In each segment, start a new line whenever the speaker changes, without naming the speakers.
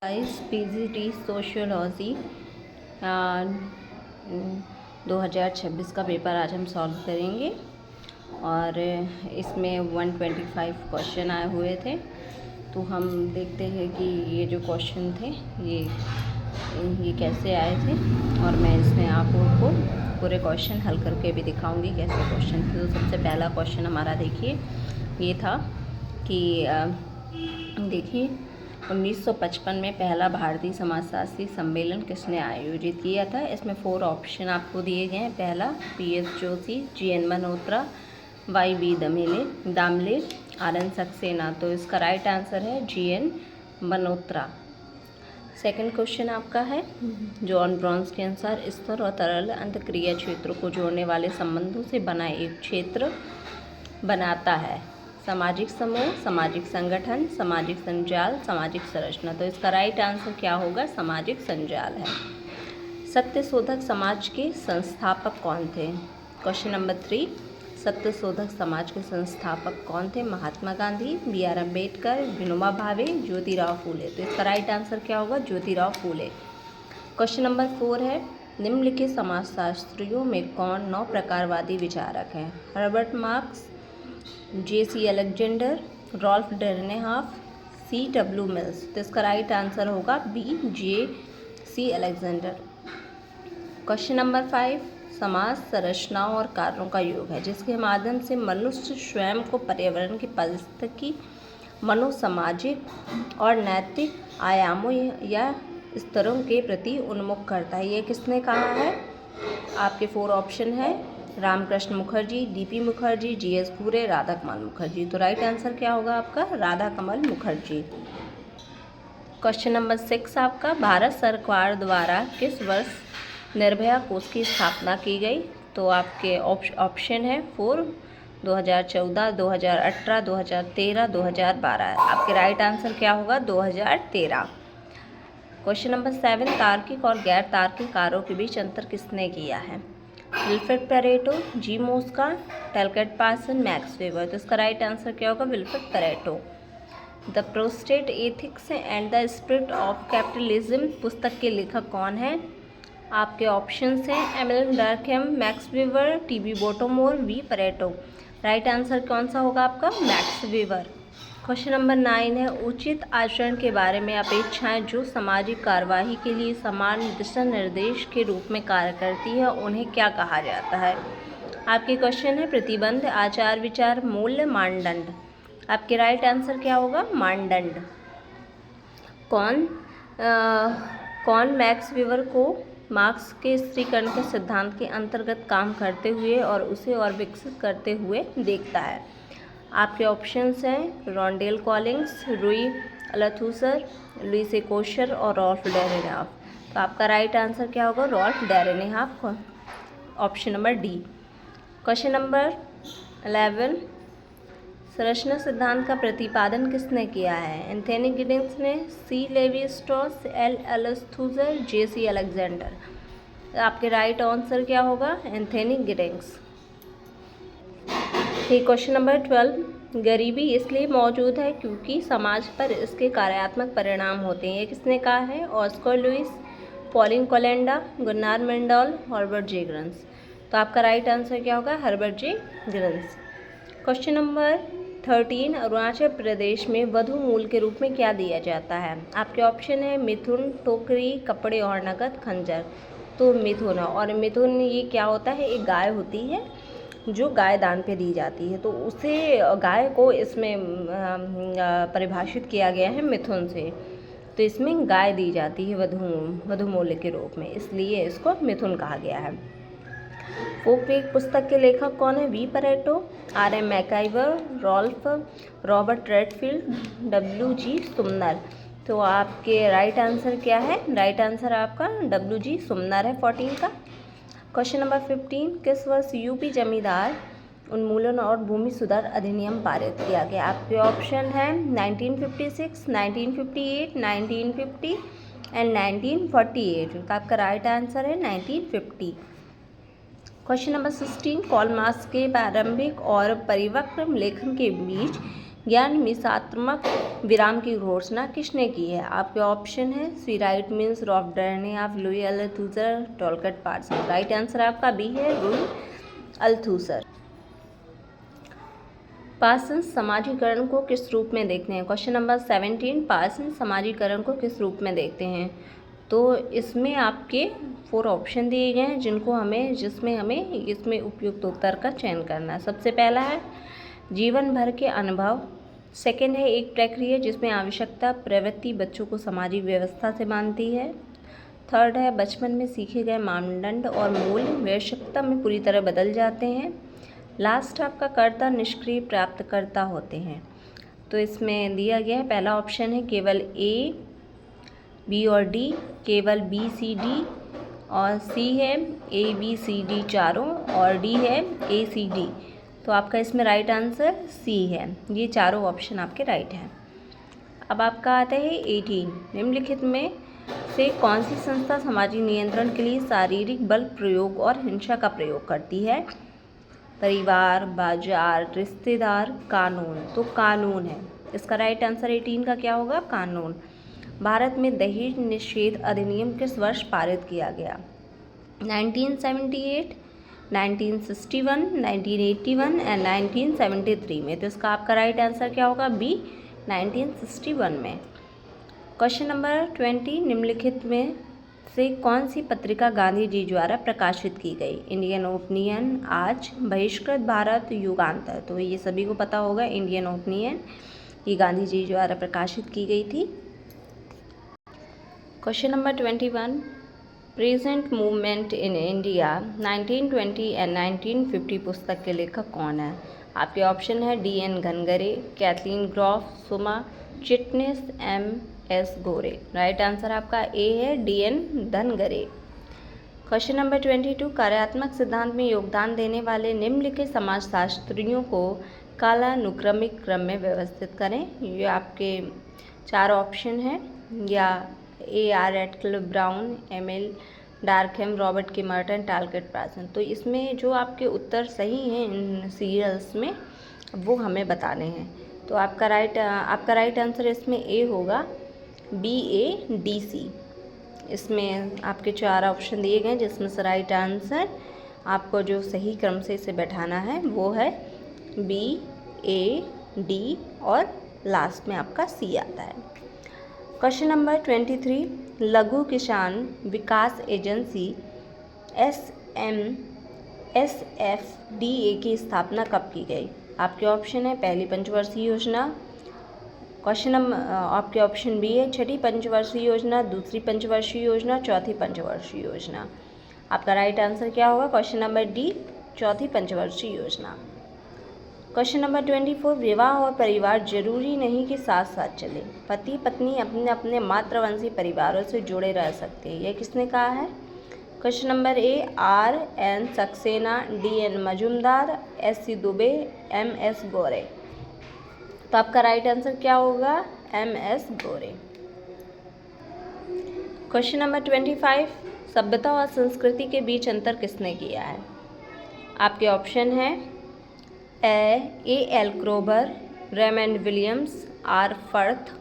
Guys PGT sociology 2026 का paper आज हम सॉल्व करेंगे और इसमें 125 क्वेश्चन आए हुए थे। तो हम देखते हैं कि ये जो क्वेश्चन थे ये कैसे आए थे और मैं इसमें आपको पूरे क्वेश्चन हल करके भी दिखाऊंगी कैसे क्वेश्चन थे। तो सबसे पहला क्वेश्चन हमारा देखिए ये था कि देखिए 1955 में पहला भारतीय समाजशास्त्री सम्मेलन किसने आयोजित किया था। इसमें 4 ऑप्शन आपको दिए गए हैं। पहला P S. Joshi, G N. Malhotra, Y B. Damle, R N. Saxena. तो इसका राइट आंसर है जी.एन. मल्होत्रा। सेकंड क्वेश्चन आपका है जॉन ब्रॉन्स के अनुसार स्तर और तरल अंतःक्रिया क्षेत्रों को जोड़ने वाले संबंधों से बना एक क्षेत्र बनाता है सामाजिक समूह, सामाजिक संगठन, सामाजिक संजाल, सामाजिक संरचना। तो इसका राइट आंसर क्या होगा? सामाजिक संजाल है। सत्यशोधक समाज के संस्थापक कौन थे? क्वेश्चन नंबर 3, सत्यशोधक समाज के संस्थापक कौन थे? महात्मा गांधी, बी.आर. अम्बेडकर, विनोबा भावे, ज्योतिराव फूले। तो इसका राइट आंसर क्या होगा? ज्योतिराव फूले। क्वेश्चन नंबर 4 है निम्नलिखित समाजशास्त्रियों में कौन 9 प्रकारवादी विचारक हैं? Herbert Marx, J C. Alexander, Ralf Dahrendorf, C.W. Mills. तो इसका राइट आंसर होगा B, J C. Alexander. Question number 5 समाज संरचनाओं और कार्यों का योग है जिसके माध्यम से मनुष्य स्वयं को पर्यावरण की पारिस्थितिकी, मनोसामाजिक और नैतिक आयामों या स्तरों के प्रति उन्मुख करता है। ये किसने कहा है? आपके 4 ऑप्शन है रामकृष्ण मुखर्जी, डी.पी. मुखर्जी, जी.एस. घुरे, राधा कमल मुखर्जी। तो राइट आंसर क्या होगा आपका? राधा कमल मुखर्जी। क्वेश्चन नंबर 6 आपका भारत सरकार द्वारा किस वर्ष निर्भया कोष की स्थापना की गई? तो आपके ऑप्शन है 4 2014, 2018, 2013, 2012। आपके राइट आंसर क्या होगा? 2013। क्वेश्चन नंबर 7 तार्किक और गैर तार्किक कार्यों के बीच अंतर किसने किया है? Vilfredo Pareto, G Mosca, Talcott Parson, Max Weber. तो इसका राइट आंसर क्या होगा? Vilfredo Pareto. The Protestant ethics and the spirit of capitalism पुस्तक के लेखक कौन है? आपके ऑप्शंस हैं Emile Durkheim, Max Weber, T B. Bottomore, V. Pareto. Right answer कौन सा होगा आपका? Max Weber. क्वेश्चन नंबर 9 है उचित आचरण के बारे में अपेक्षाएं जो सामाजिक कार्यवाही के लिए समान दिशा निर्देश के रूप में कार्य करती है उन्हें क्या कहा जाता है? आपके क्वेश्चन है प्रतिबंध, आचार विचार, मूल्य, मानदंड। आपके राइट आंसर क्या होगा? मानदंड। कौन मैक्स वेबर को मार्क्स के स्त्रीकरण के सिद्धांत के अंतर्गत काम करते हुए और उसे और विकसित करते हुए देखता है? आपके ऑप्शंस हैं Randall Collins, Louis Althusser, Lewis Coser और रॉल्फ डेरेनहाफ। तो आपका राइट आंसर क्या होगा? Ralf Dahrendorf, option number D. Question number 11 संरचना सिद्धांत का प्रतिपादन किसने किया है? एंथनी गिडिंग्स ने, C. Levi Strauss, L. Althusser, J C. Alexander. आपके राइट आंसर क्या होगा? Anthony Giddens. ठीक, क्वेश्चन नंबर 12 गरीबी इसलिए मौजूद है क्योंकि समाज पर इसके कार्यात्मक परिणाम होते हैं। ये किसने कहा है? Oscar Lewis, Pauline Kolenda, Gunnar Myrdal, Herbert J. Gans. तो आपका राइट आंसर क्या होगा? Herbert J. Gans. Question number 13 Arunachal Pradesh में वधू मूल के रूप में क्या दिया जाता है? आपके ऑप्शन है मिथुन, टोकरी, कपड़े और नकद, खंजर। तो मिथुन, और मिथुन ये क्या होता है? एक गाय होती है जो गाय दान पे दी जाती है, तो उसे गाय को इसमें परिभाषित किया गया है मिथुन से। तो इसमें गाय दी जाती है वधू मूल्य के रूप में, इसलिए इसको मिथुन कहा गया है। फोकवेक पुस्तक के लेखक कौन है? V. Pareto, R.M. MacIver, Robert Redfield, W.G. Sumner. तो आपके राइट आंसर क्या है? राइट आंसर आपका W.G. सुमनर है 14 का। क्वेश्चन नंबर 15 किस वर्ष यूपी जमींदार उन्मूलन और भूमि सुधार अधिनियम पारित किया गया? आपके ऑप्शन है 1956, 1958, 1950 एंड 1948। तो आपका राइट आंसर है 1950। क्वेश्चन नंबर 16 कार्ल मार्क्स के प्रारंभिक और परिपक्व लेखन के बीच ज्ञान मिसात्मक विराम की घोषणा किसने की है? आपके ऑप्शन है C Wright Mills Ralf Dahrendorf Louis Althusser Talcott Parson. Right answer आपका बी है लुई अल्थूसर। पार्सन्स समाजीकरण को किस रूप में देखते हैं? क्वेश्चन नंबर 17 पार्सन्स समाजीकरण को किस रूप में देखते हैं? तो इसमें आपके 4 ऑप्शन दिए गए हैं जिसमें हमें इसमें उपयुक्त उत्तर का चयन करना है। सबसे पहला है जीवन भर के अनुभव। सेकंड है एक प्रक्रिया जिसमें आवश्यकता प्रवृत्ति बच्चों को सामाजिक व्यवस्था से बांधती है। थर्ड है बचपन में सीखे गए मानदंड और मूल्य वयस्कता में पूरी तरह बदल जाते हैं। लास्ट आपका कर्ता निष्क्रिय प्राप्तकर्ता होते हैं। तो इसमें दिया गया है पहला ऑप्शन है केवल ए, बी और डी, केवल बी सी डी, और सी है ए बी सी डी चारों, और डी है ए सी डी। तो आपका इसमें राइट आंसर सी है। ये चारों ऑप्शन आपके राइट हैं। अब आपका आता है 18 निम्नलिखित में से कौन सी संस्था सामाजिक नियंत्रण के लिए शारीरिक बल प्रयोग और हिंसा का प्रयोग करती है? परिवार, बाजार, रिश्तेदार, कानून। तो कानून है इसका राइट आंसर। 18 का क्या होगा? कानून। भारत में दहेज निषेध अधिनियम किस वर्ष पारित किया गया? 1978, 1961, 1981 एंड 1973 में। तो इसका आपका राइट आंसर क्या होगा? बी 1961 में। क्वेश्चन नंबर 20 निम्नलिखित में से कौन सी पत्रिका गांधी जी द्वारा प्रकाशित की गई? इंडियन ओपिनियन, आज, बहिष्कृत भारत, युगांतर। तो ये सभी को पता होगा इंडियन ओपिनियन ये गांधी जी द्वारा प्रकाशित की गई थी। Question number 21 peasant movement in India 1920 and 1950 पुस्तक के लेखक कौन है? आपके ऑप्शन है डी एन घनघरे, कैथलीन ग्रॉफ, Suma Chitnis, M S Gore. Right answer आपका ए है D N Dhanagare. Question number 22 कार्यात्मक सिद्धांत में योगदान देने वाले निम्नलिखित समाजशास्त्रियों को कालानुक्रमिक क्रम में व्यवस्थित करें। ये आपके 4 ऑप्शन हैं, या A R Radcliffe Brown, M L Durkheim, Robert K Merton, Talcott Parson. तो इसमें जो आपके उत्तर सही हैं इन सीरियल्स में वो हमें बताने हैं। तो आपका राइट आंसर इसमें ए होगा बी ए डी सी। इसमें आपके 4 ऑप्शन दिए गए जिसमें से राइट आंसर आपको जो सही क्रम से इसे बैठाना है वो है बी ए डी और लास्ट में आपका सी आता है। क्वेश्चन नंबर 23 लघु किसान विकास एजेंसी SMSFDA की स्थापना कब की गई? आपके ऑप्शन है पहली पंचवर्षीय योजना, क्वेश्चन नंबर आपके ऑप्शन बी है छठी पंचवर्षीय योजना, दूसरी पंचवर्षीय योजना, चौथी पंचवर्षीय योजना। आपका राइट आंसर क्या होगा? क्वेश्चन नंबर डी चौथी पंचवर्षीय योजना। क्वेश्चन नंबर 24 विवाह और परिवार जरूरी नहीं कि साथ साथ चले, पति पत्नी अपने अपने मातृवंशी परिवारों से जुड़े रह सकते हैं। यह किसने कहा है? Question number A R N Saxena, D N Majumdar, S C Dube, M S Gore. तो आपका राइट आंसर क्या होगा? M S Gore. Question number 25 सभ्यता और संस्कृति के बीच अंतर किसने किया है? आपके ऑप्शन है A L Kroeber, Raymond Williams, R Firth,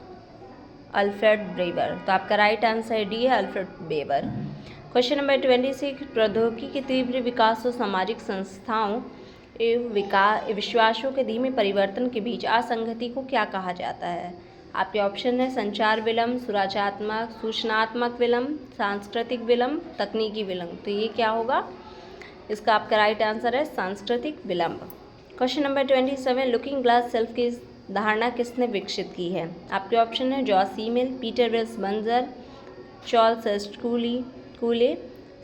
Alfred Weber. तो आपका राइट आंसर डी है अल्फ्रेड बेबर। क्वेश्चन नंबर 26 प्रौद्योगिकी के तीव्र विकास और सामाजिक संस्थाओं एवं विश्वासों के धीमे परिवर्तन के बीच असंगति को क्या कहा जाता है? आपके ऑप्शन है संचार विलंब, सुराचात्मक, सूचनात्मक विलंब, सांस्कृतिक विलंब, तकनीकी विलंब। तो ये क्या होगा? इसका आपका राइट आंसर है सांस्कृतिक विलंब। Question number 27 looking glass self की धारणा किसने विकसित की है? आपके ऑप्शन है जॉर्ज सीमिल, पीटर विल्स बंजर, चार्ल्स कूले,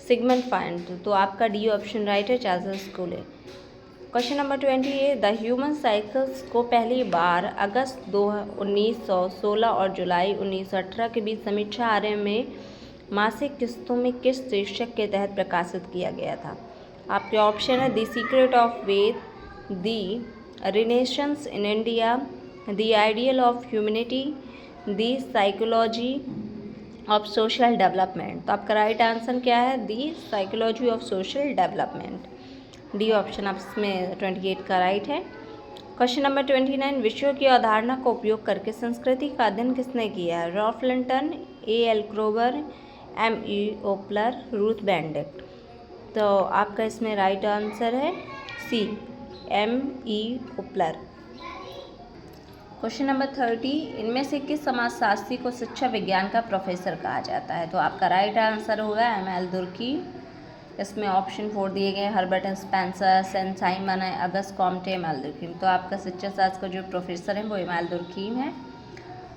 सिगमंड फ्रायड। तो आपका डी ऑप्शन राइट है Charles कूले। Question number 28 the human cycles को पहली बार अगस्त 1916 और जुलाई 1918 के बीच समीक्षा आर्य में मासिक किस्तों में किस शीर्षक के तहत प्रकाशित किया गया था? आपके ऑप्शन है the secret of Veda, the renaissance in India, the ideal of humanity, the psychology of social development. तो आपका राइट आंसर क्या है? The psychology of social development. D option आप इसमें 28 का राइट है। क्वेश्चन नंबर 29, विश्व की अवधारणा का उपयोग करके संस्कृति का अध्ययन किसने किया है? Ralph Linton, L Kroeber, M E. Opler, Ruth Benedict. तो आपका इसमें राइट आंसर है सी, एम.ई. ओपलर। क्वेश्चन नंबर 30, इनमें से किस समाजशास्त्री को शिक्षा विज्ञान का प्रोफेसर कहा जाता है? तो आपका राइट आंसर होगा एम.एल. दुर्कीम। इसमें ऑप्शन 4 दिए गए, हर्बर्ट स्पेंसर, सेंट साइमन है, अगस्त कॉम्टे, एम.एल. दुर्कीम। तो आपका शिक्षा शास्त्र का जो प्रोफेसर है वो एम.एल. दुर्कीम है।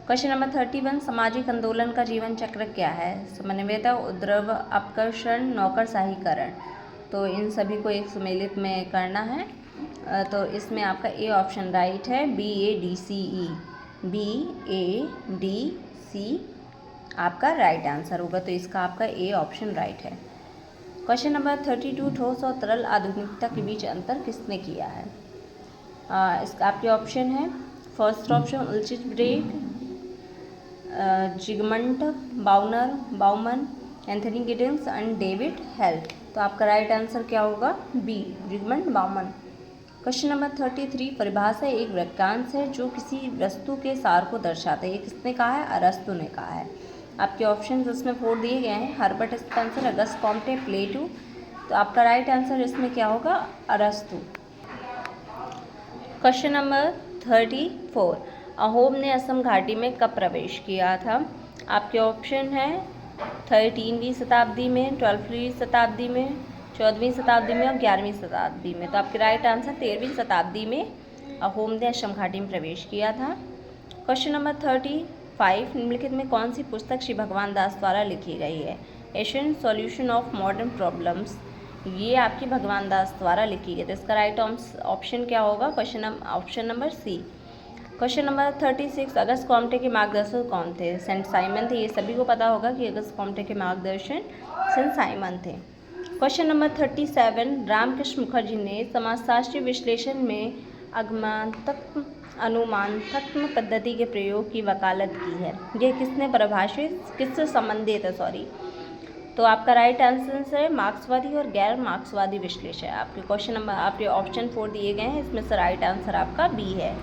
क्वेश्चन नंबर 31, सामाजिक आंदोलन का जीवन चक्र क्या है? समन्वयता, उपद्रव, अपकर्षण, नौकरशाहीकरण। तो इन सभी को एक सम्मिलित में करना है। तो इसमें आपका ए ऑप्शन राइट है, BADCE, BADC आपका राइट आंसर होगा। तो इसका आपका ए ऑप्शन राइट है। क्वेश्चन नंबर 32, ठोस और तरल आधुनिकता के बीच अंतर किसने किया है? इसका आपके ऑप्शन है, first option Ulrich Beck, Zygmunt Bauman, Anthony Giddens and David Held. तो आपका राइट आंसर क्या होगा? B, Zygmunt Bauman. Question number 33, परिभाषा एक वाक्यांश है जो किसी वस्तु के सार को दर्शाता है। ये किसने कहा है? अरस्तु ने कहा है। आपके ऑप्शन इसमें 4 दिए गए हैं, हर्बर्ट स्पेंसर, अगस्त कॉम्टे, प्लेटो। तो आपका राइट आंसर इसमें क्या होगा? अरस्तु। क्वेश्चन नंबर 34, अहोम ने असम घाटी में कब प्रवेश किया था? आपके ऑप्शन है 13वीं शताब्दी में, 12वीं शताब्दी में, 14वीं शताब्दी में और 11वीं शताब्दी में। तो आपके राइट आंसर 13वीं शताब्दी में अहोम ने असम घाटी में प्रवेश किया था। क्वेश्चन नंबर 35, निम्नलिखित में कौन सी पुस्तक श्री भगवान दास द्वारा लिखी गई है? Asian solution of modern problems, ये आपकी भगवान दास द्वारा लिखी गई। तो इसका राइट ऑप्शन क्या होगा? Option number C. Question number 36, August Comte के मार्गदर्शक कौन थे? सेंट साइमन थे। ये सभी को पता होगा कि अगस्त कॉम्टे के मार्गदर्शन सेंट साइमन थे। क्वेश्चन नंबर 37, रामकृष्ण मुखर्जी ने समाजशास्त्रीय विश्लेषण में आगमनात्मक अनुमानात्मक पद्धति के प्रयोग की वकालत की है। यह किसने परिभाषित, किससे संबंधित है? तो आपका राइट आंसर है मार्क्सवादी और गैर मार्क्सवादी विश्लेषण। आपके क्वेश्चन नंबर, आपके ऑप्शन 4 दिए गए हैं, इसमें से राइट आंसर आपका बी है।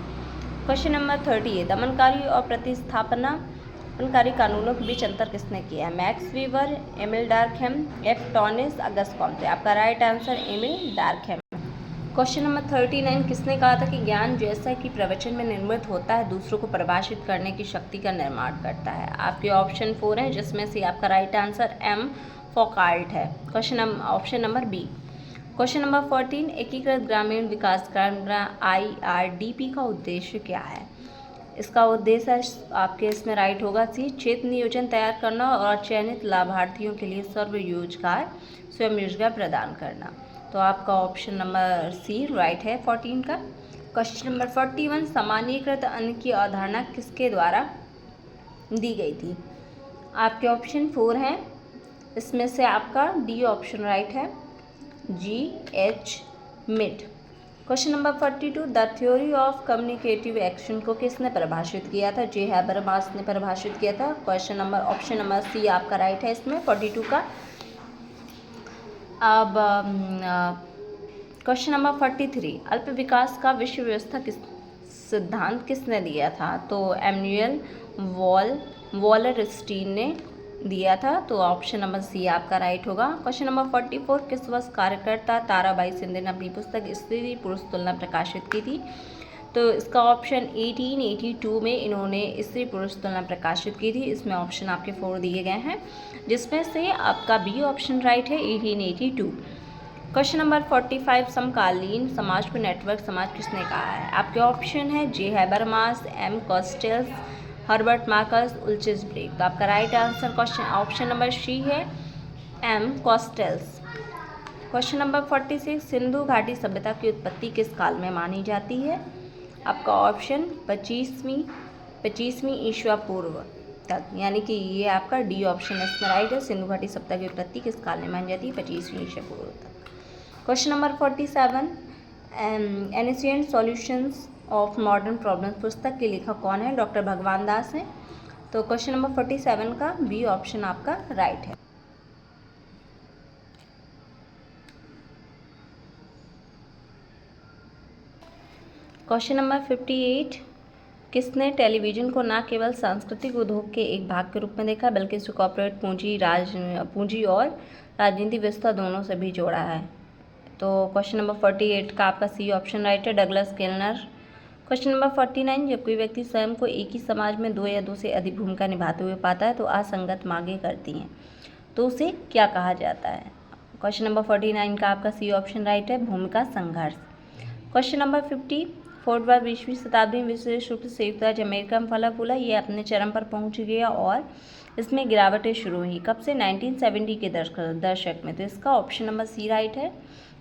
क्वेश्चन नंबर 38, दमनकारी और प्रतिस्थापनकारी कानूनों के बीच अंतर किसने किया है? Max Weber, Emile Durkheim, F Tonnies, Auguste Comte. आपका right answer Emile Durkheim. Question number 39, किसने कहा था कि ज्ञान जैसा कि प्रवचन में निर्मित होता है दूसरों को परिभाषित करने की शक्ति का निर्माण करता है? आपके ऑप्शन 4 हैं, जिसमें से आपका राइट आंसर एम फौकाल्ट है। Option number B. Question number 14, एकीकृत ग्रामीण विकास कार्यक्रम IRDP का उद्देश्य क्या है? इसका उद्देश्य आपके इसमें राइट होगा सी, क्षेत्र नियोजन तैयार करना और चयनित लाभार्थियों के लिए स्वयं रोजगार प्रदान करना। तो आपका ऑप्शन नंबर सी राइट है 14 का। क्वेश्चन नंबर 41, सामान्यीकृत अन्न की अवधारणा किसके द्वारा दी गई थी? आपके ऑप्शन 4 हैं, इसमें से आपका डी ऑप्शन राइट है, G.H. Mid. Question number 42, the theory of communicative action को किसने परिभाषित किया था? जे हैबरमास ने परिभाषित किया था। ऑप्शन नंबर सी आपका राइट है इसमें 42 का। अब क्वेश्चन नंबर 43, अल्प विकास का विश्व व्यवस्था सिद्धांत किसने दिया था? तो एमैनुअल वॉलरस्टीन ने दिया था। तो ऑप्शन नंबर सी आपका राइट होगा। क्वेश्चन नंबर 44, किस वर्ष कार्यकर्ता ताराबाई शिंदे ने अपनी पुस्तक स्त्री पुरुष तुलना प्रकाशित की थी? तो इसका ऑप्शन 1882 में इन्होंने स्त्री पुरुष तुलना प्रकाशित की थी। इसमें ऑप्शन आपके 4 दिए गए हैं, जिसमें से आपका बी ऑप्शन राइट है 1882। क्वेश्चन नंबर 45, समकालीन समाज को नेटवर्क समाज किसने कहा है? आपके ऑप्शन है J Habermas, M Castells, Herbert Marcuse, Ulrich Beck. तो आपका right answer option number C है, M Castells. Question number 46, Sindhu घाटी सभ्यता की उत्पत्ति किस काल में मानी जाती है? आपका ऑप्शन 25वीं ईस्वी पूर्व तक, यानी कि ये आपका डी ऑप्शन इसमें राइट है। सिंधु घाटी सभ्यता की उत्पत्ति किस काल में मानी जाती है? 25वीं ईस्वी पूर्व तक। Question number 47, ancient solutions of modern problems पुस्तक के लेखक कौन है? डॉक्टर भगवान दास हैं। तो क्वेश्चन नंबर 47 का बी ऑप्शन आपका राइट है। क्वेश्चन नंबर 58, किसने टेलीविज़न को न केवल सांस्कृतिक उद्योग के एक भाग के रूप में देखा बल्कि इसे कॉर्पोरेट पूंजी और राजनीति व्यवस्था दोनों से भी जोड़ा है? तो क्वेश्चन नंबर 48 का आपका सी ऑप्शन राइट है, डगलस केल्नर। क्वेश्चन नंबर 49, जब कोई व्यक्ति स्वयं को एक ही समाज में दो या दो से अधिक भूमिका निभाते हुए पाता है तो असंगत मांगें करती हैं, तो उसे क्या कहा जाता है? क्वेश्चन नंबर 49 का आपका सी ऑप्शन राइट है, भूमिका संघर्ष। क्वेश्चन नंबर 50, फोर्ट वॉर 20वीं शताब्दी में विशेष रूप से संयुक्त राज्य अमेरिका में फला फूला, ये अपने चरम पर पहुंच गया और इसमें गिरावटें शुरू हुई कब से? 1970 के दशक में। तो इसका ऑप्शन नंबर सी राइट है।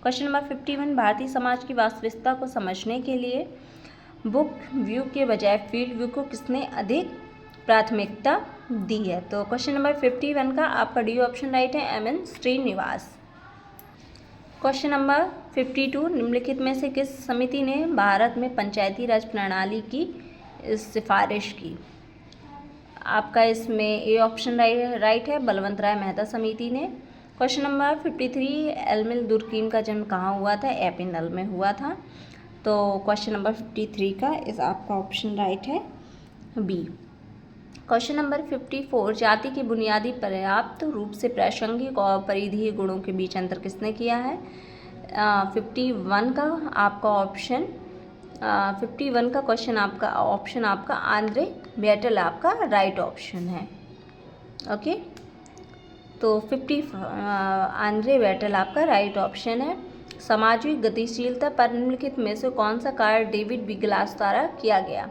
क्वेश्चन नंबर 51, भारतीय समाज की वास्तविकता को समझने के लिए बुक व्यू के बजाय फील्ड व्यू को किसने अधिक प्राथमिकता दी है? तो क्वेश्चन नंबर 51 का आपका डी ऑप्शन राइट है, एम.एन. श्रीनिवास। क्वेश्चन नंबर 52, निम्नलिखित में से किस समिति ने भारत में पंचायती राज प्रणाली की सिफारिश की? आपका इसमें ए ऑप्शन राइट है, बलवंत राय मेहता समिति ने। क्वेश्चन नंबर 53, एल्मिल दुर्कीम का जन्म कहाँ हुआ था? एपिनल में हुआ था। तो क्वेश्चन नंबर 53 का इस आपका ऑप्शन राइट है, बी। क्वेश्चन नंबर 54, जाति के बुनियादी पर्याप्त रूप से प्रासंगिक और परिधीय गुणों के बीच अंतर किसने किया है? 51 का आपका ऑप्शन 51 का क्वेश्चन आपका ऑप्शन आपका आंद्रे बैटल आपका राइट ऑप्शन है। ओके, तो 50 आंद्रे बैटल आपका राइट ऑप्शन है। सामाजिक गतिशीलता पर निम्नलिखित में से कौन सा कार्य डेविड विगलास द्वारा किया गया?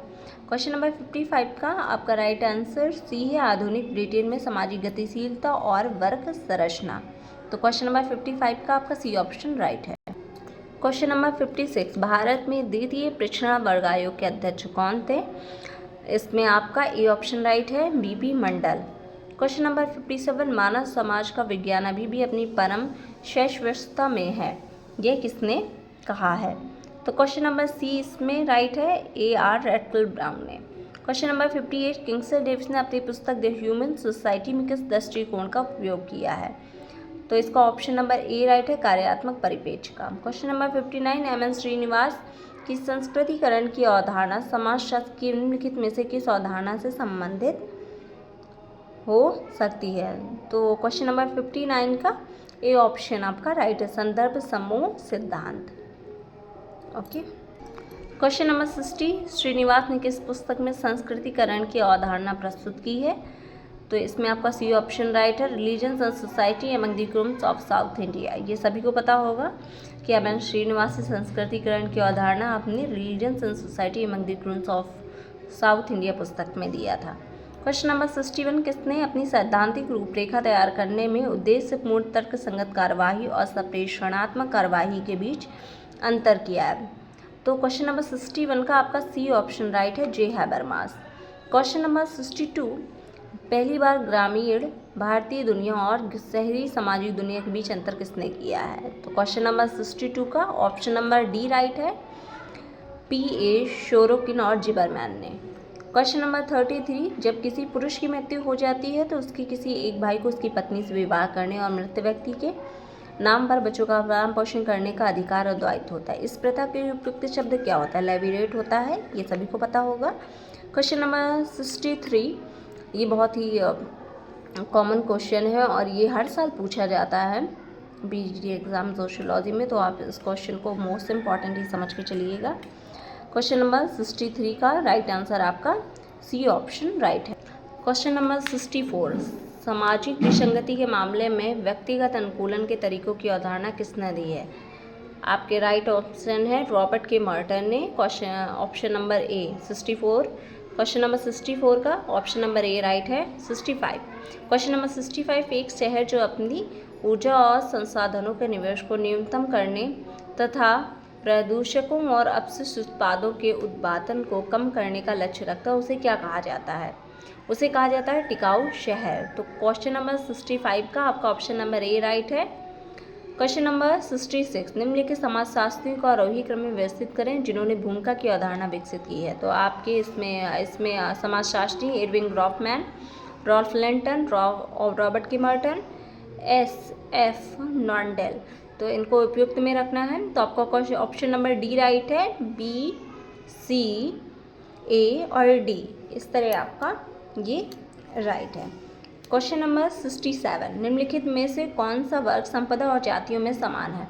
क्वेश्चन नंबर 55 का आपका राइट आंसर सी है, आधुनिक ब्रिटेन में सामाजिक गतिशीलता और वर्ग संरचना। तो क्वेश्चन नंबर 55 का आपका सी ऑप्शन राइट है। क्वेश्चन नंबर 56, भारत में द्वितीय पिछड़ा वर्ग आयोग के अध्यक्ष कौन थे? इसमें आपका ए ऑप्शन राइट है, बीपी मंडल। क्वेश्चन नंबर 57, मानव समाज का विज्ञान अभी भी अपनी परम शैशव्यवस्था में है, यह किसने कहा है? तो क्वेश्चन नंबर सी इसमें राइट है, A.R. रेटल ब्राउन ने। क्वेश्चन नंबर 58, किंगस्ले डेविस ने अपनी पुस्तक द ह्यूमन सोसाइटी में किस दृष्टिकोण का उपयोग किया है? तो इसका ऑप्शन नंबर ए राइट है, कार्यात्मक परिप्रेक्ष्य का। क्वेश्चन नंबर 59, एम.एन. श्रीनिवास की संस्कृतिकरण की अवधारणा समाजशास्त्र की निम्नलिखित में से किस अवधारणा से संबंधित हो सकती है? तो क्वेश्चन नंबर 59 का ए ऑप्शन आपका राइट है, संदर्भ समूह सिद्धांत। ओके, क्वेश्चन नंबर 60, श्रीनिवास ने किस पुस्तक में संस्कृतिकरण की अवधारणा प्रस्तुत की है? तो इसमें आपका सी ऑप्शन राइट है, religions and society among the groups of south India. ये सभी को पता होगा कि एम.एन. श्रीनिवास से संस्कृतिकरण की अवधारणा अपनी religions and society among the groups of south India पुस्तक में दिया था। क्वेश्चन नंबर 61, किसने अपनी सैद्धांतिक रूपरेखा तैयार करने में उद्देश्यपूर्ण तर्क संगत कार्यवाही और संप्रेषणात्मक कार्यवाही के बीच अंतर किया है? तो क्वेश्चन नंबर 61 का आपका सी ऑप्शन राइट है, जे हैबरमास। क्वेश्चन नंबर 62, पहली बार ग्रामीण भारतीय दुनिया और शहरी सामाजिक दुनिया के बीच अंतर किसने किया है? तो क्वेश्चन नंबर 62 का ऑप्शन नंबर डी राइट है, P.A. शोरोकिन और जिबरमैन ने। क्वेश्चन नंबर 33, जब किसी पुरुष की मृत्यु हो जाती है तो उसके किसी एक भाई को उसकी पत्नी से विवाह करने और मृत व्यक्ति के नाम पर बच्चों का पालन पोषण करने का अधिकार और दायित्व होता है। इस प्रथा के उपयुक्त शब्द क्या होता है? लेविरेट होता है, ये सभी को पता होगा। क्वेश्चन नंबर 63, ये बहुत ही कॉमन क्वेश्चन है और ये हर साल पूछा जाता है BGD एग्ज़ाम सोशियोलॉजी में, तो आप इस क्वेश्चन को मोस्ट इम्पॉर्टेंट ही समझ के चलिएगा। क्वेश्चन नंबर 63 का राइट आंसर आपका सी ऑप्शन राइट है। क्वेश्चन नंबर 64, सामाजिक विसंगति के मामले में व्यक्तिगत अनुकूलन के तरीकों की अवधारणा किसने दी है? आपके राइट ऑप्शन है, रॉबर्ट के मर्टन ने। Question option number A 64। Question number 64 का ऑप्शन नंबर ए राइट है। 65, क्वेश्चन नंबर 65, एक शहर जो अपनी ऊर्जा और संसाधनों के निवेश को न्यूनतम करने तथा प्रदूषकों और अपशिष्ट उत्पादों के उत्पादन को कम करने का लक्ष्य रखता है, उसे क्या कहा जाता है? उसे कहा जाता है टिकाऊ शहर। तो क्वेश्चन नंबर 65 का आपका ऑप्शन नंबर ए राइट है। क्वेश्चन नंबर 66, निम्नलिखित समाजशास्त्रियों को आरोही क्रम में व्यवस्थित करें जिन्होंने भूमिका की अवधारणा विकसित की है। तो आपके इसमें समाजशास्त्री Erving Goffman, Ralph Linton, Robert K Merton, S.F. Nadel. तो इनको उपयुक्त में रखना है। तो आपका ऑप्शन नंबर डी राइट है, बी सी, ए और डी, इस तरह आपका ये राइट है। क्वेश्चन नंबर 67, निम्नलिखित में से कौन सा वर्ग संपदा और जातियों में समान है?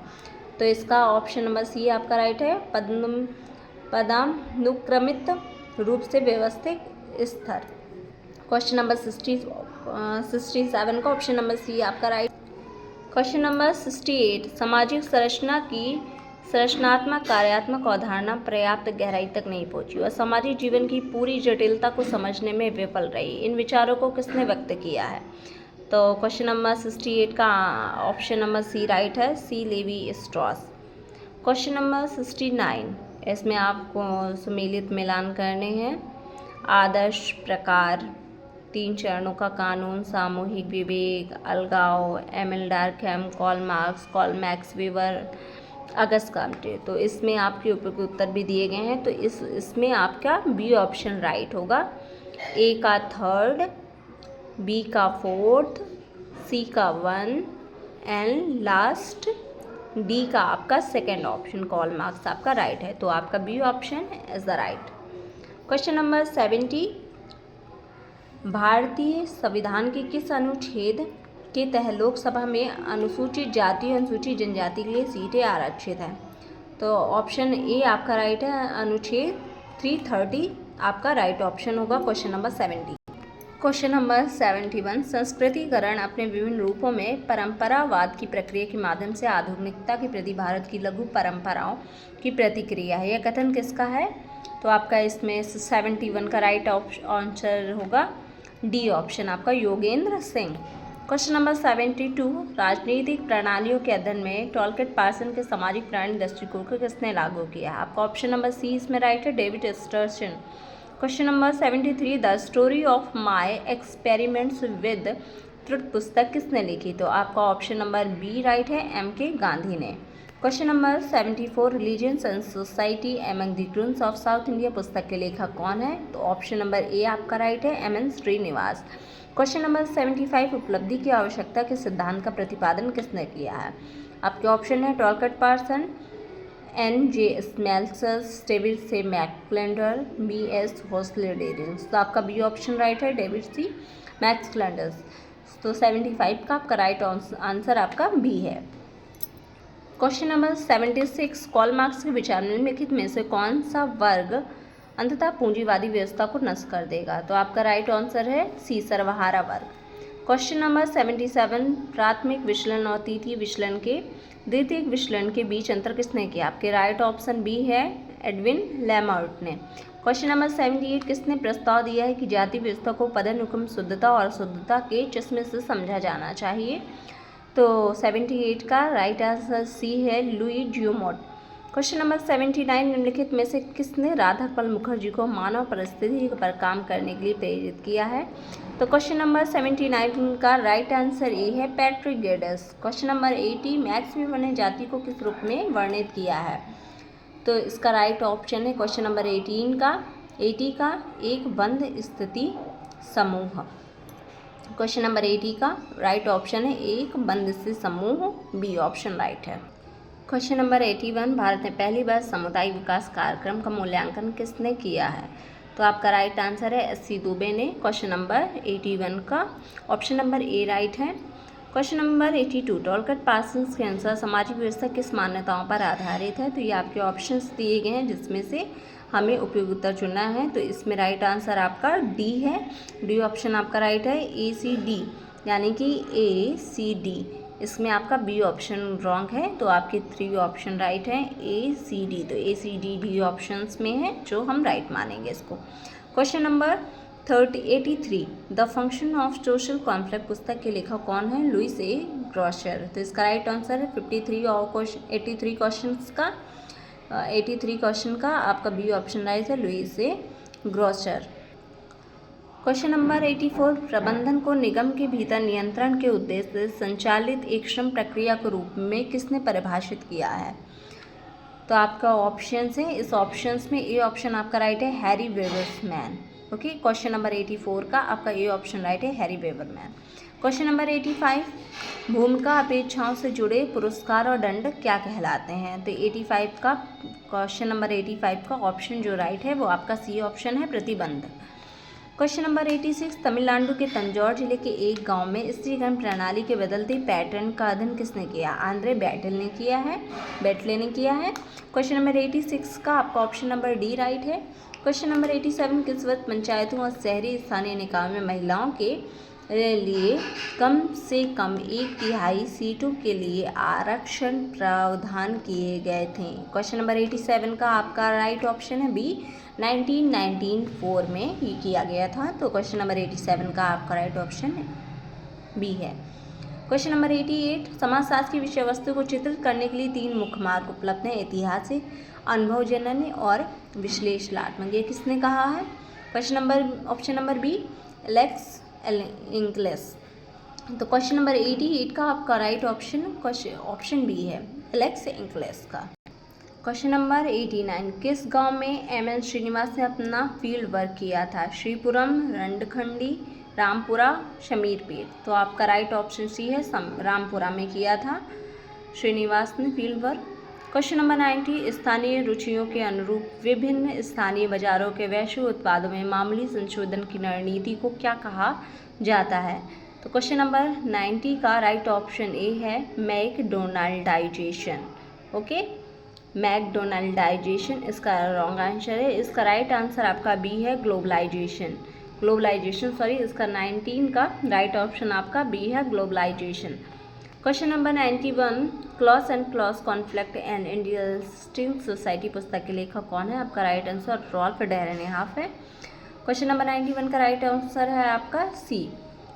तो इसका ऑप्शन नंबर सी आपका राइट है, पदानुक्रमित रूप से व्यवस्थित स्तर। क्वेश्चन नंबर 67 का ऑप्शन नंबर सी आपका राइट। क्वेश्चन नंबर 68, सामाजिक संरचना की संरचनात्मक कार्यात्मक अवधारणा पर्याप्त गहराई तक नहीं पहुंची और सामाजिक जीवन की पूरी जटिलता को समझने में विफल रही। इन विचारों को किसने व्यक्त किया है? तो क्वेश्चन नंबर 68 का ऑप्शन नंबर सी राइट है, सी लेवी स्ट्रॉस। क्वेश्चन नंबर 69, इसमें आपको सम्मिलित मिलान करने हैं। आदर्श प्रकार, 3 चरणों का कानून, सामूहिक विवेक, अलगाव, एमिल डर्कहेम, कार्ल मैक्स वेबर, अगस्त कॉम्टे। तो इसमें आपके उपयुक्त उत्तर भी दिए गए हैं। तो इसमें आपका बी ऑप्शन राइट होगा। ए का 3rd, बी का 4th, सी का 1 एंड लास्ट डी का आपका 2nd ऑप्शन कार्ल मार्क्स आपका राइट है। तो आपका B option is the right. Question number 70, भारतीय संविधान के किस अनुच्छेद के तहत लोकसभा में अनुसूचित जाति और अनुसूचित जनजाति के लिए सीटें आरक्षित हैं? तो ऑप्शन ए आपका राइट है, अनुच्छेद 330 आपका राइट ऑप्शन होगा क्वेश्चन नंबर 70। क्वेश्चन नंबर 71, संस्कृतिकरण अपने विभिन्न रूपों में परंपरावाद की प्रक्रिया के माध्यम से आधुनिकता के प्रति भारत की लघु परंपराओं की प्रतिक्रिया है। यह कथन किसका है? तो आपका इसमें 71 का राइट आंसर होगा डी ऑप्शन आपका, योगेंद्र सिंह। क्वेश्चन नंबर 72, राजनीतिक प्रणालियों के अध्ययन में टॉलकिट पार्सन के सामाजिक प्राणी दृष्टिकोण को किसने लागू किया? आपका ऑप्शन नंबर सी इसमें राइट है, David Sturson. Question number 73, the story of my experiments with truth पुस्तक किसने लिखी? तो आपका ऑप्शन नंबर बी राइट है, M.K. गांधी ने। Question number 74, religions and society among the Coorgs of south India पुस्तक के लेखक कौन है? तो ऑप्शन नंबर ए आपका राइट है, M.N. श्रीनिवास। क्वेश्चन नंबर 75, उपलब्धि की आवश्यकता के सिद्धांत का प्रतिपादन किसने किया है? आपके ऑप्शन है टॉलकिट पार्सन, N.J. स्मेल्सर्स, डेविड सी मैक्क्लेंडर, B.S. होस्ले-डेरिंग्स। तो आपका बी ऑप्शन राइट है, डेविड सी मैक्क्लेंडर्स। तो 75 का आपका राइट आंसर आपका बी है। क्वेश्चन नंबर 76, कार्ल मार्क्स के विचार निम्नलिखित में से कौन सा वर्ग अंततः पूंजीवादी व्यवस्था को नष्ट कर देगा? तो आपका राइट आंसर है सी, सर्वहारा वर्ग। क्वेश्चन नंबर 77, प्राथमिक विचलन और तृतीय विचलन के द्वितीयक विचलन के बीच अंतर किसने किया? आपके राइट ऑप्शन बी है, एडविन लैमार्ट ने। क्वेश्चन नंबर 78, किसने प्रस्ताव दिया है कि जाति व्यवस्था को पदानुक्रम शुद्धता और अशुद्धता के चश्मे से समझा जाना चाहिए? तो 78 का राइट आंसर सी है, लुई जियोमोट। क्वेश्चन नंबर 79, निम्नलिखित में से किसने राधाकमल मुखर्जी को मानव परिस्थिति पर काम करने के लिए प्रेरित किया है? तो क्वेश्चन नंबर 79 का राइट आंसर ए है, Patrick Geddes. Question number 80, Max Weber ने जाति को किस रूप में वर्णित किया है? तो इसका राइट ऑप्शन है क्वेश्चन नंबर 80 का एक बंद स्थिति समूह। क्वेश्चन नंबर 80 का राइट ऑप्शन है एक बंद स्थिति समूह, बी ऑप्शन राइट है। क्वेश्चन नंबर 81, भारत में पहली बार सामुदायिक विकास कार्यक्रम का मूल्यांकन किसने किया है? तो आपका राइट आंसर है एस.सी. दुबे ने। क्वेश्चन नंबर 81 का ऑप्शन नंबर ए राइट है। क्वेश्चन नंबर 82, टॉलकिट पार्सन के अनुसार सामाजिक व्यवस्था किस मान्यताओं पर आधारित है? तो ये आपके ऑप्शंस दिए गए हैं जिसमें से हमें उपयुक्त उत्तर चुनना है। तो इसमें राइट आंसर आपका डी है, डी ऑप्शन आपका राइट है, ACD यानी कि ACD। इसमें आपका बी ऑप्शन रॉन्ग है, तो आपके 3 ऑप्शन राइट हैं, ACD। तो ACD डी ऑप्शंस में है जो हम राइट मानेंगे इसको। Question number 83, the function of social conflict पुस्तक के लेखक कौन है? लुईस ए ग्रॉशर। तो इसका राइट आंसर है 83 क्वेश्चन का आपका बी ऑप्शन राइट है, लुईस ए ग्रॉशर। क्वेश्चन नंबर 84, प्रबंधन को निगम के भीतर नियंत्रण के उद्देश्य से संचालित एक श्रम प्रक्रिया के रूप में किसने परिभाषित किया है? तो आपका ऑप्शंस है, इस ऑप्शंस में ए ऑप्शन आपका राइट है, हैरी वेबरमैन। ओके, क्वेश्चन नंबर 84 का आपका ए ऑप्शन राइट है, हैरी वेबरमैन। क्वेश्चन नंबर 85, भूमिका अपेक्षाओं से जुड़े पुरस्कार और दंड क्या कहलाते हैं? तो 85 का क्वेश्चन नंबर 85 का ऑप्शन जो राइट है वो आपका सी ऑप्शन है, प्रतिबंध। क्वेश्चन नंबर 86, तमिलनाडु के तंजौर जिले के एक गांव में स्त्रीगण प्रणाली के बदलते पैटर्न का अध्ययन किसने किया? आंद्रे बैटले ने किया है। क्वेश्चन नंबर 86 का आपका ऑप्शन नंबर डी राइट है। क्वेश्चन नंबर 87, किस वर्ष पंचायतों और शहरी स्थानीय निकायों में महिलाओं के लिए कम से कम 1/3 सीटों के लिए आरक्षण प्रावधान किए गए थे? क्वेश्चन नंबर 87 का आपका राइट ऑप्शन है बी, 1994 में ये किया गया था। तो क्वेश्चन नंबर 87 का आपका राइट ऑप्शन बी है। क्वेश्चन नंबर 88, समाजशास्त्र की विषय वस्तु को चित्रित करने के लिए 3 मुख्य मार्ग उपलब्ध हैं, ऐतिहासिक, अनुभवजन्य और विश्लेषणात्मक। ये किसने कहा है? Question number option number B, Alex English. तो क्वेश्चन नंबर 88 का आपका राइट ऑप्शन ऑप्शन बी है, एलेक्स इंग्लिश का। क्वेश्चन नंबर 89, किस गांव में एम.एन. श्रीनिवास ने अपना फील्ड वर्क किया था? श्रीपुरम, रंडखंडी, रामपुरा, शमीरपेट। तो आपका राइट ऑप्शन सी है, रामपुरा में किया था श्रीनिवास ने फील्ड वर्क। क्वेश्चन नंबर 90, स्थानीय रुचियों के अनुरूप विभिन्न स्थानीय बाजारों के वैश्विक उत्पादों में मामूली संशोधन की रणनीति को क्या कहा जाता है? तो क्वेश्चन नंबर 90 का राइट ऑप्शन ए है, मैकडोनाल्डाइजेशन। ओके, मैकडोनाल्डाइजेशन इसका रॉन्ग आंसर है। इसका राइट आंसर आपका बी है, ग्लोबलाइजेशन। इसका 19 का राइट ऑप्शन आपका बी है, globalisation. Question number 91, class and class conflict and industrial society पुस्तक के लेखक कौन है? आपका राइट आंसर रॉल्फ डेरेनहाफ है। क्वेश्चन नंबर 91 का राइट आंसर है आपका सी।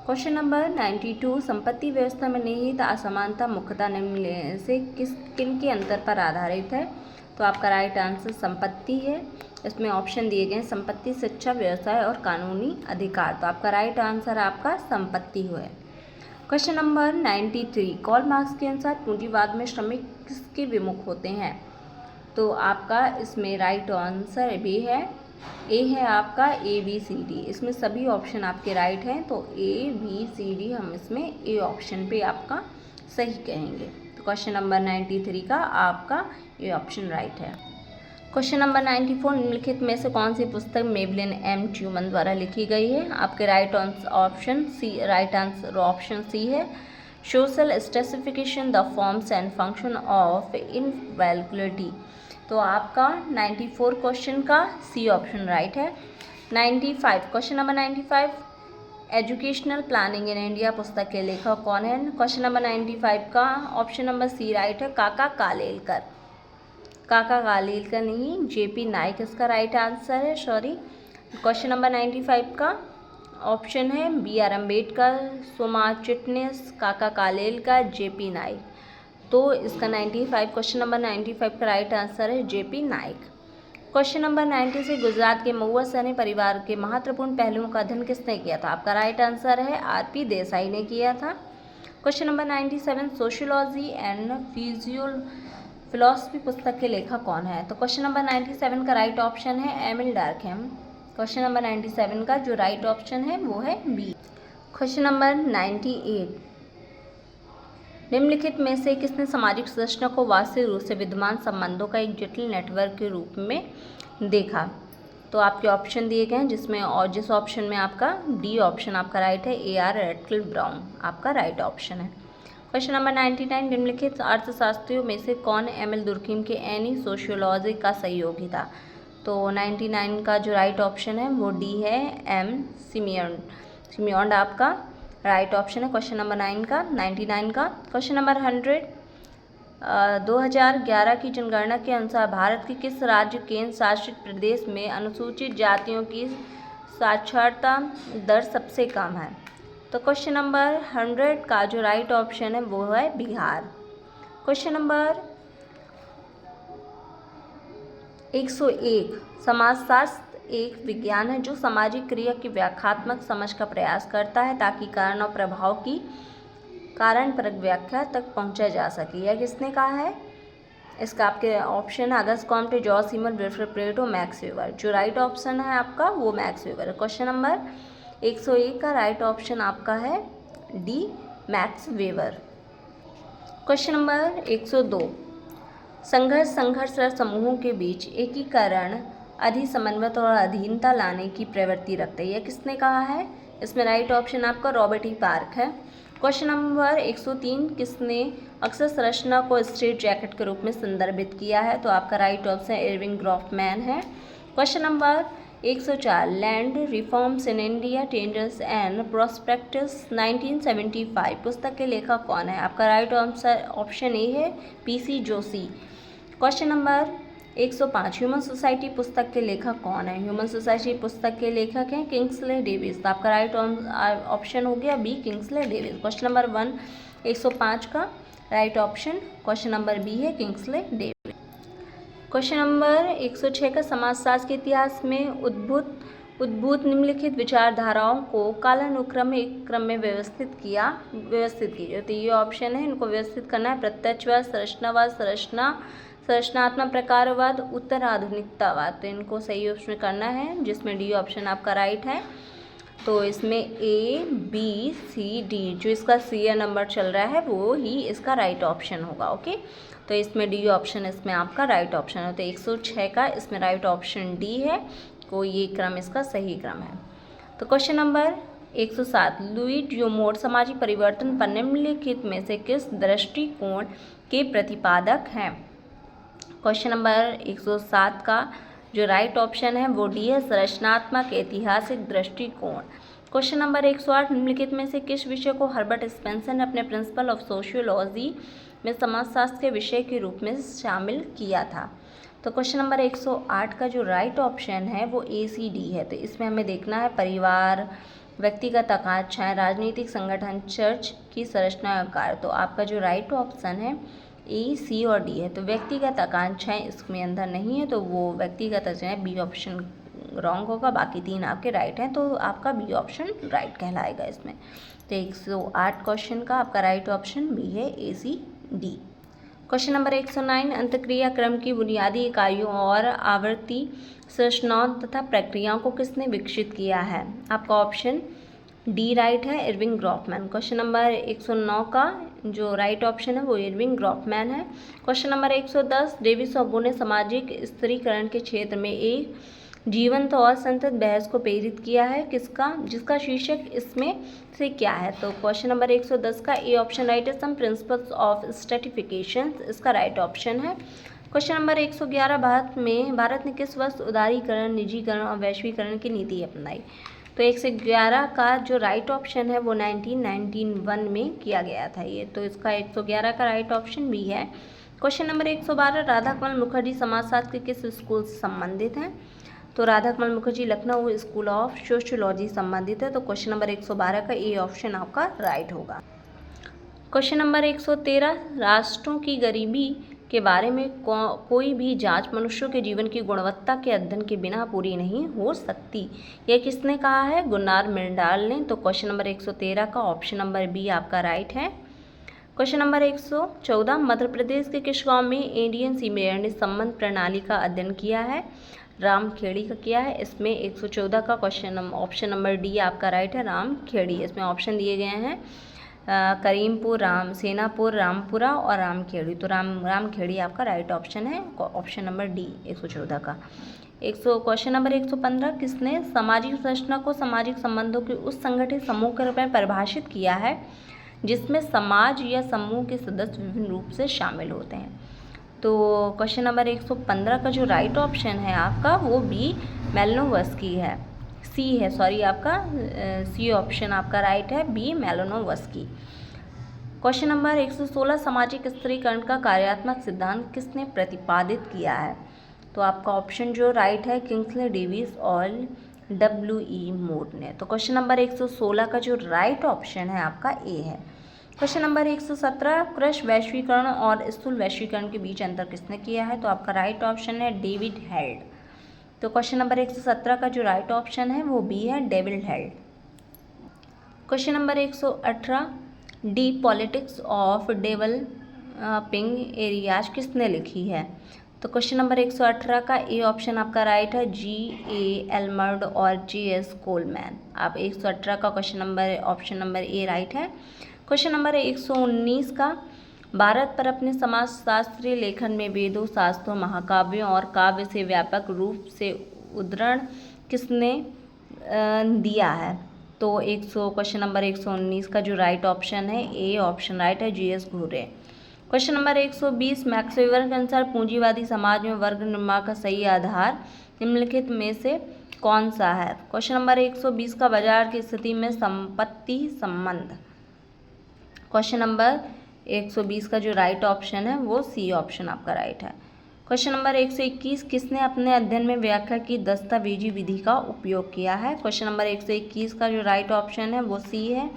क्वेश्चन नंबर 92, संपत्ति व्यवस्था में निहित असमानता मुख्यतः निम्न से किन के अंतर पर आधारित है? तो आपका राइट आंसर संपत्ति है। इसमें ऑप्शन दिए गए हैं, संपत्ति, शिक्षा, व्यवसाय और कानूनी अधिकार। तो आपका राइट आंसर आपका संपत्ति है। क्वेश्चन नंबर 93, कार्ल मार्क्स के अनुसार पूंजीवाद में श्रमिक किसके विमुख होते हैं? तो आपका इसमें राइट आंसर भी है, ए है आपका ABCD। इसमें सभी ऑप्शन आपके राइट हैं, तो ABCD हम इसमें ए ऑप्शन पे आपका सही कहेंगे। तो क्वेश्चन नंबर 93 का आपका ए ऑप्शन राइट है। क्वेश्चन नंबर 94, निम्नलिखित में से कौन सी पुस्तक मेबलिन M. ट्यूमन द्वारा लिखी गई है? आपके राइट ऑप्शन सी है, social stratification, the forms and function of inequality. तो आपका 94 क्वेश्चन का सी ऑप्शन राइट है। 95, question number 95, educational planning in India पुस्तक के लेखक कौन है? क्वेश्चन नंबर 95 का ऑप्शन नंबर सी राइट है, काका कालेलकर नहीं, JP नाइक इसका राइट आंसर है, सॉरी। क्वेश्चन नंबर 95 का ऑप्शन है BR अम्बेडकर, सोमा चिटनिस, काका कालेलकर, JP नाइक। तो इसका 95 क्वेश्चन नंबर 95 का राइट आंसर है JP Naik. Question number 96, Gujarat के महुआ सैनी परिवार के महत्वपूर्ण पहलुओं का अध्ययन किसने किया था? आपका राइट आंसर है RP देसाई ने किया था। Question number 97, sociology and philosophy पुस्तक के लेखक कौन है? तो क्वेश्चन नंबर 97 का राइट ऑप्शन है एमिल डर्कहेम। क्वेश्चन नंबर 97 का जो राइट ऑप्शन है वो है बी। क्वेश्चन नंबर 98, निम्नलिखित में से किसने सामाजिक संरचना को वास्तविक रूप से विद्यमान संबंधों का एक जटिल नेटवर्क के रूप में देखा? तो आपके ऑप्शन दिए गए हैं, जिसमें और जिस ऑप्शन में आपका डी ऑप्शन आपका राइट है, AR रेडक्लिफ ब्राउन आपका राइट ऑप्शन है। क्वेश्चन नंबर 99, निम्नलिखित अर्थशास्त्रियों में से कौन एमिल दुर्कहीम के एनी सोशियोलॉजी का सहयोगी था? तो 99 का जो राइट ऑप्शन है वो डी है, M. सिमियॉन्ड आपका राइट ऑप्शन है क्वेश्चन नंबर 99 का। क्वेश्चन नंबर 100, 2011 की जनगणना के अनुसार भारत के किस राज्य केंद्र शासित प्रदेश में अनुसूचित जातियों की साक्षरता दर सबसे कम है? तो क्वेश्चन नंबर 100 का जो राइट ऑप्शन है वो है बिहार। क्वेश्चन नंबर 101, समाजशास्त्र एक विज्ञान है जो सामाजिक क्रिया की व्याख्यात्मक समझ का प्रयास करता है ताकि कारण और प्रभाव की कारणपरक व्याख्या तक पहुंचा जा सके। यह किसने कहा है? इसका आपके ऑप्शन है Auguste Comte, George Simmel, Vilfredo Pareto, Max Weber. जो राइट ऑप्शन है आपका वो मैक्स वेबर है। क्वेश्चन नंबर 101 का राइट ऑप्शन आपका है D, Max Weber. Question number 102, संघर्षरत समूहों के बीच एकीकरण, अधिसमन्वय और अधीनता लाने की प्रवृत्ति रखते हैं। यह किसने कहा है? इसमें राइट ऑप्शन आपका रॉबर्ट ई पार्क है। क्वेश्चन नंबर 103, किसने अक्सर संरचना को स्ट्रेट जैकेट के रूप में संदर्भित किया है? तो आपका राइट ऑप्शन इरविंग ग्रॉफमैन है। Question number 104, land reforms in India tenders and prospectus 1975 पुस्तक के लेखक कौन है? आपका राइट ऑप्शन ए है PC Joshi. Question number 105, human society पुस्तक के लेखक कौन है? ह्यूमन सोसाइटी पुस्तक के लेखक हैं किंग्सले डेविस। तो आपका राइट ऑप्शन हो गया B, Kingsley Davis. Question number 105 का right option question number B है, किंग्सले डेविस। क्वेश्चन नंबर 106 का समाजशास्त्र के इतिहास में उद्भूत निम्नलिखित विचारधाराओं को कालानुक्रमिक क्रम में व्यवस्थित कीजिए। तो ये ऑप्शन है, इनको व्यवस्थित करना है। प्रत्यक्षवाद, संरचनावाद, संरचनात्मक प्रकारवाद, उत्तर आधुनिकतावाद। तो इनको सही उसमें करना है, जिसमें डी ऑप्शन आपका राइट है। तो इसमें ए बी सी डी, जो इसका सी नंबर चल रहा है वो ही इसका राइट ऑप्शन होगा। ओके, तो इसमें डी ऑप्शन इसमें आपका राइट ऑप्शन है। तो 106 का इसमें राइट ऑप्शन डी है, को ये क्रम इसका सही क्रम है। तो क्वेश्चन नंबर 107, लुई ड्यूमोट सामाजिक परिवर्तन पर निम्नलिखित में से किस दृष्टिकोण के प्रतिपादक हैं? क्वेश्चन नंबर 107 का जो राइट ऑप्शन है वो डी है, संरचनात्मक ऐतिहासिक दृष्टिकोण। क्वेश्चन नंबर 108, निम्नलिखित में से किस विषय को हर्बर्ट स्पेंसर ने अपने प्रिंसिपल ऑफ सोशियोलॉजी में समाजशास्त्र के विषय के रूप में शामिल किया था? तो क्वेश्चन नंबर 108 का जो राइट ऑप्शन है वो ए सी डी है। तो इसमें हमें देखना है परिवार, व्यक्तिगत आकांक्षाएं, राजनीतिक संगठन, चर्च की संरचना और कार्य। तो आपका जो राइट ऑप्शन है ए सी और डी है। तो व्यक्तिगत आकांक्षाएं इसमें अंदर नहीं है, तो वो व्यक्तिगत आकांक्षाएं बी ऑप्शन रॉन्ग होगा, बाकी तीन आपके राइट हैं, तो आपका बी ऑप्शन राइट कहलाएगा इसमें। तो 108 क्वेश्चन का आपका राइट ऑप्शन बी है, ए सी डी। क्वेश्चन नंबर 109, अंतःक्रिया क्रम की बुनियादी इकाइयों और आवृत्ति संरचनाओं तथा प्रक्रियाओं को किसने विकसित किया है? आपका ऑप्शन डी राइट है, इरविंग ग्रॉफमैन। क्वेश्चन नंबर 109 का जो राइट ऑप्शन है वो इरविंग ग्रॉफमैन है। क्वेश्चन नंबर 110, डेविस और बो ने सामाजिक स्थिरीकरण के क्षेत्र में एक जीवंत और संतत बहस को प्रेरित किया है, जिसका शीर्षक इसमें से क्या है? तो क्वेश्चन नंबर 110 का ए ऑप्शन राइट है, सम प्रिंसिपल्स ऑफ स्ट्रेटिफिकेशन, इसका राइट ऑप्शन है। क्वेश्चन नंबर 111, भारत ने किस वर्ष उदारीकरण, निजीकरण और वैश्वीकरण की नीति अपनाई? तो 111 का जो राइट ऑप्शन है वो 1991 में किया गया था ये, तो इसका 111 का राइट ऑप्शन बी है। क्वेश्चन नंबर 112, राधाकमल मुखर्जी समाजशास्त्र के किस स्कूल से संबंधित हैं? तो Radhakamal Mukherjee Lucknow school of sociology संबंधित है। तो क्वेश्चन नंबर 112 का ए ऑप्शन आपका राइट होगा। क्वेश्चन नंबर 113, राष्ट्रों की गरीबी के बारे में कोई भी जांच मनुष्यों के जीवन की गुणवत्ता के अध्ययन के बिना पूरी नहीं हो सकती, यह किसने कहा है? गुन्नार मिर्डाल ने। तो क्वेश्चन नंबर 113 का ऑप्शन नंबर बी आपका राइट है। क्वेश्चन नंबर 114, मध्य प्रदेश के किस गाँव में इंडियन सीमेंट संबंध प्रणाली का अध्ययन किया है? रामखेड़ी का किया है। इसमें 114 का क्वेश्चन ऑप्शन नंबर डी आपका राइट है, रामखेड़ी। इसमें ऑप्शन दिए गए हैं करीमपुर, सेनापुर, रामपुरा और रामखेड़ी। तो रामखेड़ी आपका राइट ऑप्शन है, ऑप्शन नंबर डी 114 का। क्वेश्चन नंबर 115, किसने सामाजिक संरचना को सामाजिक संबंधों के उस संगठित समूह के रूप में परिभाषित किया है जिसमें समाज या समूह के सदस्य विभिन्न रूप से शामिल होते हैं? तो क्वेश्चन नंबर 115 का जो राइट ऑप्शन है आपका वो बी मेलनोवस्की है, सी है, सॉरी, आपका सी ऑप्शन आपका राइट है, बी मेलनोवस्की। क्वेश्चन नंबर 116, सामाजिक स्थिरीकरण का कार्यात्मक सिद्धांत किसने प्रतिपादित किया है? तो आपका ऑप्शन जो राइट है, किंग्सले डेविस और W.E. मूर ने। तो क्वेश्चन नंबर 116 का जो राइट ऑप्शन है आपका ए है। क्वेश्चन नंबर 117, कृषि वैश्वीकरण और स्थूल वैश्वीकरण के बीच अंतर किसने किया है? तो आपका राइट ऑप्शन है डेविड हेल्ड। तो क्वेश्चन नंबर 117 का जो राइट ऑप्शन है वो बी है, David held. Question number 118, D politics of developing areas किसने लिखी है? तो क्वेश्चन नंबर 118 का ए ऑप्शन आपका राइट है, G.A. एल्मर्ड और J.S. कोलमैन। आप 118 का क्वेश्चन number option number A right है। क्वेश्चन नंबर 119 का भारत पर अपने समाजशास्त्रीय लेखन में वेदों, शास्त्रों, महाकाव्यों और काव्य से व्यापक रूप से उद्धरण किसने दिया है? तो क्वेश्चन नंबर 119 का जो राइट ऑप्शन है ए ऑप्शन राइट है, GS घुरे। क्वेश्चन नंबर 120, मैक्स वेबर के अनुसार पूंजीवादी समाज में वर्ग निर्माण का सही आधार निम्नलिखित में से कौन सा है? क्वेश्चन नंबर 120 का बाजार की स्थिति में संपत्ति संबंध। क्वेश्चन नंबर 120 का जो राइट ऑप्शन है वो सी ऑप्शन आपका राइट है। क्वेश्चन नंबर 121, किसने अपने अध्ययन में व्याख्या की दस्तावेजी विधि का उपयोग किया है? क्वेश्चन नंबर 121 का जो राइट ऑप्शन है वो सी है,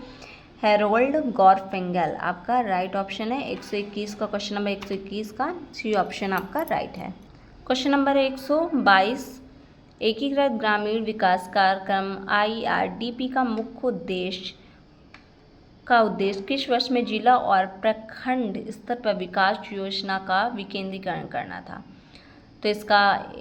हैरोल्ड गॉरफिंगल आपका राइट ऑप्शन है। 121 का क्वेश्चन नंबर 121 का सी ऑप्शन आपका राइट है। क्वेश्चन नंबर 122, एकीकृत ग्रामीण विकास कार्यक्रम IRDP का मुख्य उद्देश्य किस वर्ष में जिला और प्रखंड स्तर पर विकास योजना का विकेंद्रीकरण करना था? तो इसका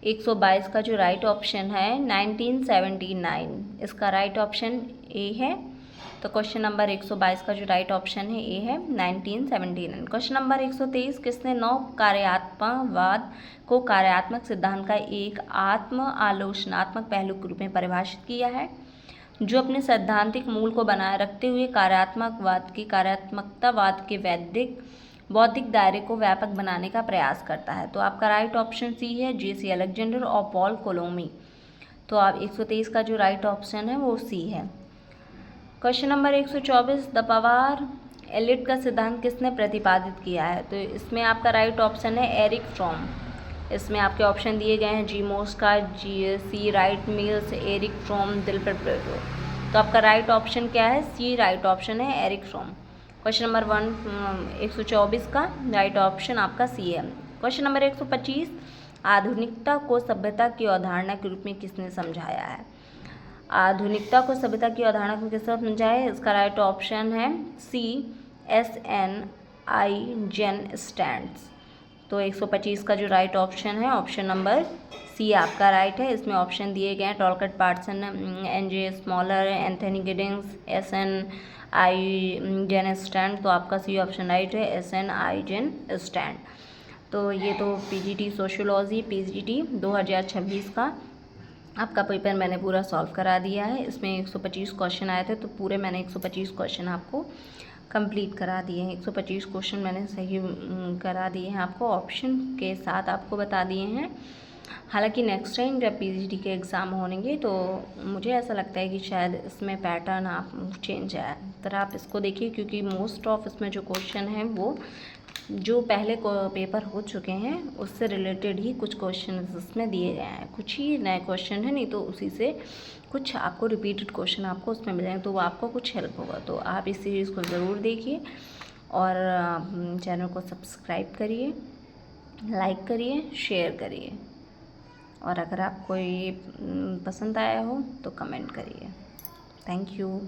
122 का जो राइट ऑप्शन है 1979, इसका राइट ऑप्शन ए है। तो क्वेश्चन नंबर 122 का जो राइट ऑप्शन है ए है 1979। क्वेश्चन नंबर 123, किसने नव कार्यात्मकवाद को कार्यात्मक सिद्धांत का एक आत्म आलोचनात्मक पहलू के रूप में परिभाषित किया है, जो अपने सैद्धांतिक मूल को बनाए रखते हुए कार्यात्मकतावाद के बौद्धिक दायरे को व्यापक बनाने का प्रयास करता है? तो आपका राइट ऑप्शन सी है, JC अलेक्जेंडर और पॉल कोलोमी। तो आप 123 का जो राइट ऑप्शन है वो सी है। Question number 124, the power elite का सिद्धांत किसने प्रतिपादित किया है? तो इसमें आपका राइट ऑप्शन है एरिक फ्रॉम। इसमें आपके ऑप्शन दिए गए हैं, G Mosca, C Wright Mills, Erich Fromm, Vilfredo Pareto. तो आपका राइट ऑप्शन क्या है? सी राइट ऑप्शन है, एरिक फ्रॉम। क्वेश्चन नंबर 124 का राइट ऑप्शन आपका सी है। क्वेश्चन नंबर 125, आधुनिकता को सभ्यता की अवधारणा के रूप में किसने समझाया है? आधुनिकता को सभ्यता की अवधारणा को किसने समझाया है? इसका राइट ऑप्शन है सी, SNI जेन स्टैंड्स। तो 125 का जो राइट ऑप्शन है ऑप्शन नंबर सी आपका राइट है। इसमें ऑप्शन दिए गए हैं, Talcott Parson, NJ Smelser, Anthony Giddens, SNI Eisenstadt. तो आपका सी ऑप्शन राइट है, SNI जेन स्टैंड। तो ये तो PGT सोशियोलॉजी PGT 2026 का आपका पेपर मैंने पूरा सॉल्व करा दिया है। इसमें 125 क्वेश्चन आए थे, तो पूरे मैंने 125 क्वेश्चन आपको कंप्लीट करा दिए हैं। 125 क्वेश्चन मैंने सही करा दिए हैं, आपको ऑप्शन के साथ आपको बता दिए हैं। हालांकि नेक्स्ट टाइम जब PGT के एग्ज़ाम होंगे तो मुझे ऐसा लगता है कि शायद इसमें पैटर्न आप चेंज आए, तो आप इसको देखिए, क्योंकि मोस्ट ऑफ इसमें जो क्वेश्चन हैं वो जो पहले पेपर हो चुके हैं उससे रिलेटेड ही कुछ क्वेश्चन इसमें दिए गए हैं। कुछ ही नए क्वेश्चन है, नहीं तो उसी से कुछ आपको रिपीटेड क्वेश्चन आपको उसमें मिलेंगे, तो वो आपको कुछ हेल्प होगा। तो आप इस सीरीज़ को ज़रूर देखिए और चैनल को सब्सक्राइब करिए, लाइक करिए, शेयर करिए, और अगर आपको ये पसंद आया हो तो कमेंट करिए। Thank you.